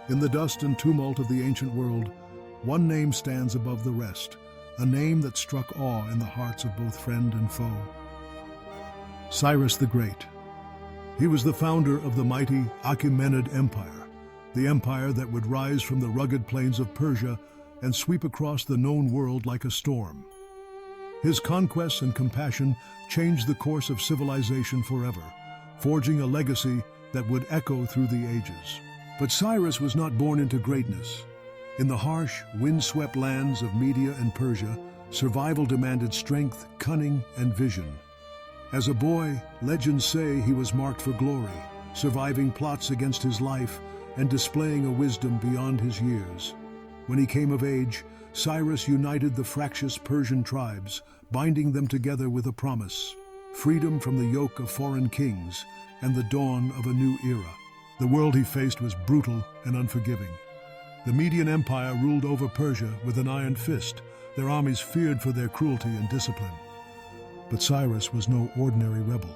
In the dust and tumult of the ancient world, one name stands above the rest, a name that struck awe in the hearts of both friend and foe. Cyrus the Great. He was the founder of the mighty Achaemenid Empire, the empire that would rise from the rugged plains of Persia and sweep across the known world like a storm. His conquests and compassion changed the course of civilization forever, forging a legacy that would echo through the ages. But Cyrus was not born into greatness. In the harsh, windswept lands of Media and Persia, survival demanded strength, cunning, and vision. As a boy, legends say he was marked for glory, surviving plots against his life and displaying a wisdom beyond his years. When he came of age, Cyrus united the fractious Persian tribes, binding them together with a promise: freedom from the yoke of foreign kings and the dawn of a new era. The world he faced was brutal and unforgiving. The Lydian Empire ruled over Persia with an iron fist. Their armies feared for their cruelty and discipline. But Cyrus was no ordinary rebel.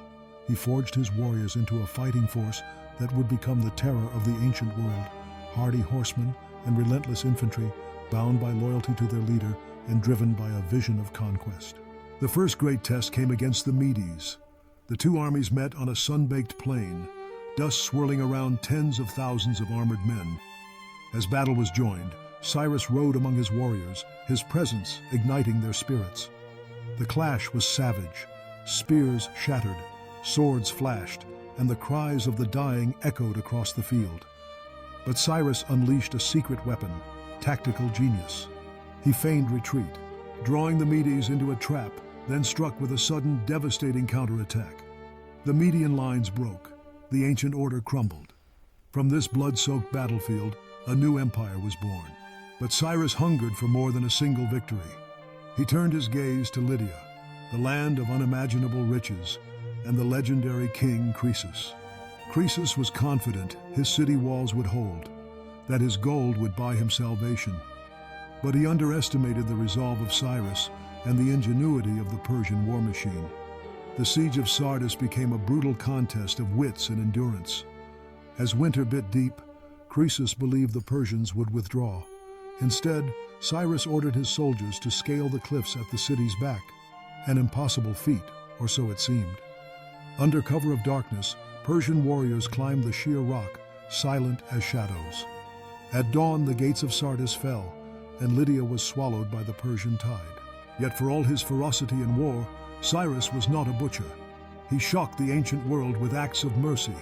He forged his warriors into a fighting force that would become the terror of the ancient world: hardy horsemen and relentless infantry, bound by loyalty to their leader and driven by a vision of conquest. The first great test came against the Medes. The two armies met on a sun-baked plain, dust swirling around tens of thousands of armored men. As battle was joined, Cyrus rode among his warriors, his presence igniting their spirits. The clash was savage. Spears shattered, swords flashed, and the cries of the dying echoed across the field. But Cyrus unleashed a secret weapon: tactical genius. He feigned retreat, drawing the Medes into a trap, then struck with a sudden, devastating counterattack. The Median lines broke. The ancient order crumbled. From this blood-soaked battlefield, a new empire was born. But Cyrus hungered for more than a single victory. He turned his gaze to Lydia, the land of unimaginable riches, and the legendary king Croesus. Croesus was confident his city walls would hold, that his gold would buy him salvation. But he underestimated the resolve of Cyrus and the ingenuity of the Persian war machine. The siege of Sardis became a brutal contest of wits and endurance. As winter bit deep, Croesus believed the Persians would withdraw. Instead, Cyrus ordered his soldiers to scale the cliffs at the city's back, an impossible feat, or so it seemed. Under cover of darkness, Persian warriors climbed the sheer rock, silent as shadows. At dawn, the gates of Sardis fell, and Lydia was swallowed by the Persian tide. Yet for all his ferocity in war, Cyrus was not a butcher. He shocked the ancient world with acts of mercy.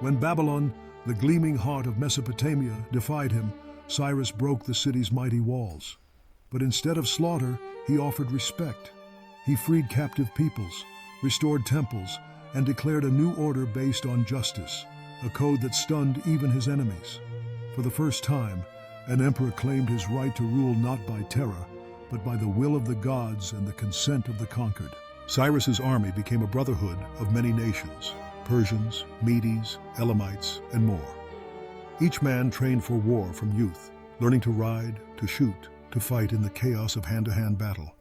When Babylon, the gleaming heart of Mesopotamia, defied him, Cyrus broke the city's mighty walls. But instead of slaughter, he offered respect. He freed captive peoples, restored temples, and declared a new order based on justice, a code that stunned even his enemies. For the first time, an emperor claimed his right to rule not by terror, but by the will of the gods and the consent of the conquered. Cyrus's army became a brotherhood of many nations: Persians, Medes, Elamites, and more. Each man trained for war from youth, learning to ride, to shoot, to fight in the chaos of hand-to-hand battle.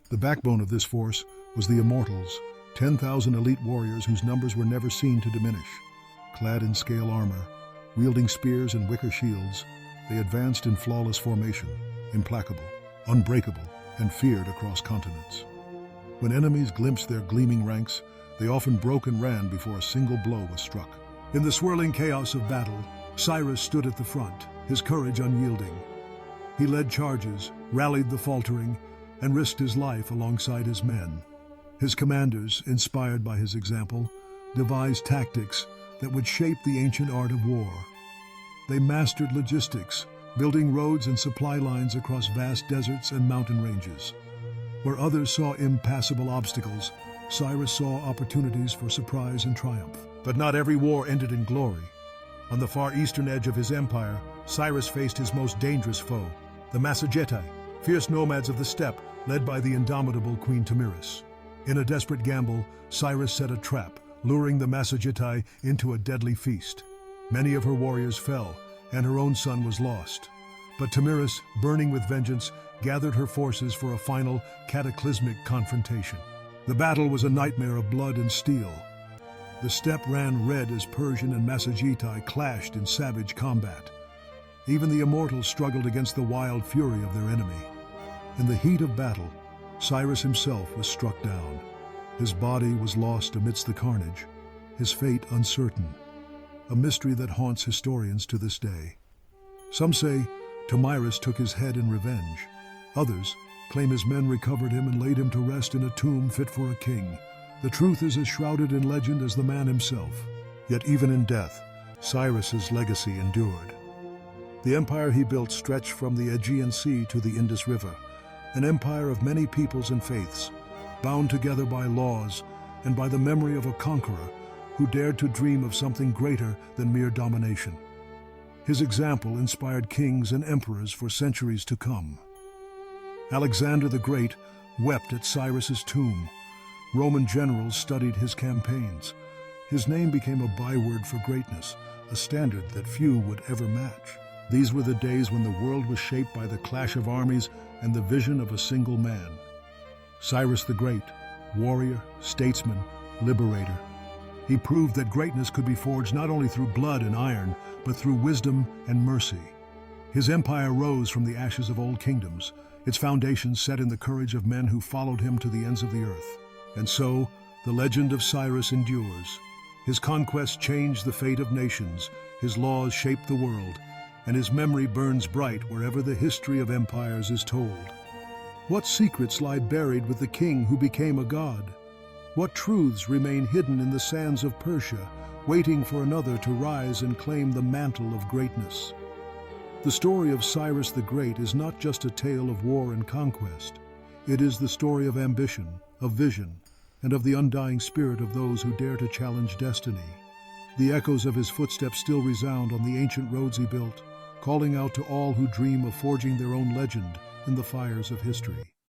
The backbone of this force was the Immortals, 10,000 elite warriors whose numbers were never seen to diminish. Clad in scale armor, wielding spears and wicker shields, they advanced in flawless formation, implacable, unbreakable, and feared across continents. When enemies glimpsed their gleaming ranks, they often broke and ran before a single blow was struck. In the swirling chaos of battle, Cyrus stood at the front, his courage unyielding. He led charges, rallied the faltering, and risked his life alongside his men. His commanders, inspired by his example, devised tactics that would shape the ancient art of war. They mastered logistics, building roads and supply lines across vast deserts and mountain ranges. Where others saw impassable obstacles, Cyrus saw opportunities for surprise and triumph. But not every war ended in glory. On the far eastern edge of his empire, Cyrus faced his most dangerous foe, the Massagetae, fierce nomads of the steppe led by the indomitable Queen Tamiris. In a desperate gamble, Cyrus set a trap, luring the Massagetae into a deadly feast. Many of her warriors fell, and her own son was lost. But Tamiris, burning with vengeance, gathered her forces for a final, cataclysmic confrontation. The battle was a nightmare of blood and steel. The steppe ran red as Persian and Massagetae clashed in savage combat. Even the immortals struggled against the wild fury of their enemy. In the heat of battle, Cyrus himself was struck down. His body was lost amidst the carnage, his fate uncertain, a mystery that haunts historians to this day. Some say Tomyris took his head in revenge. Others claim his men recovered him and laid him to rest in a tomb fit for a king. The truth is as shrouded in legend as the man himself. Yet even in death, Cyrus's legacy endured. The empire he built stretched from the Aegean Sea to the Indus River, an empire of many peoples and faiths, bound together by laws and by the memory of a conqueror who dared to dream of something greater than mere domination. His example inspired kings and emperors for centuries to come. Alexander the Great wept at Cyrus's tomb. Roman generals studied his campaigns. His name became a byword for greatness, a standard that few would ever match. These were the days when the world was shaped by the clash of armies and the vision of a single man. Cyrus the Great, warrior, statesman, liberator. He proved that greatness could be forged not only through blood and iron, but through wisdom and mercy. His empire rose from the ashes of old kingdoms, its foundations set in the courage of men who followed him to the ends of the earth. And so, the legend of Cyrus endures. His conquests changed the fate of nations, his laws shaped the world, and his memory burns bright wherever the history of empires is told. What secrets lie buried with the king who became a god? What truths remain hidden in the sands of Persia, waiting for another to rise and claim the mantle of greatness? The story of Cyrus the Great is not just a tale of war and conquest. It is the story of ambition, of vision, and of the undying spirit of those who dare to challenge destiny. The echoes of his footsteps still resound on the ancient roads he built, calling out to all who dream of forging their own legend in the fires of history.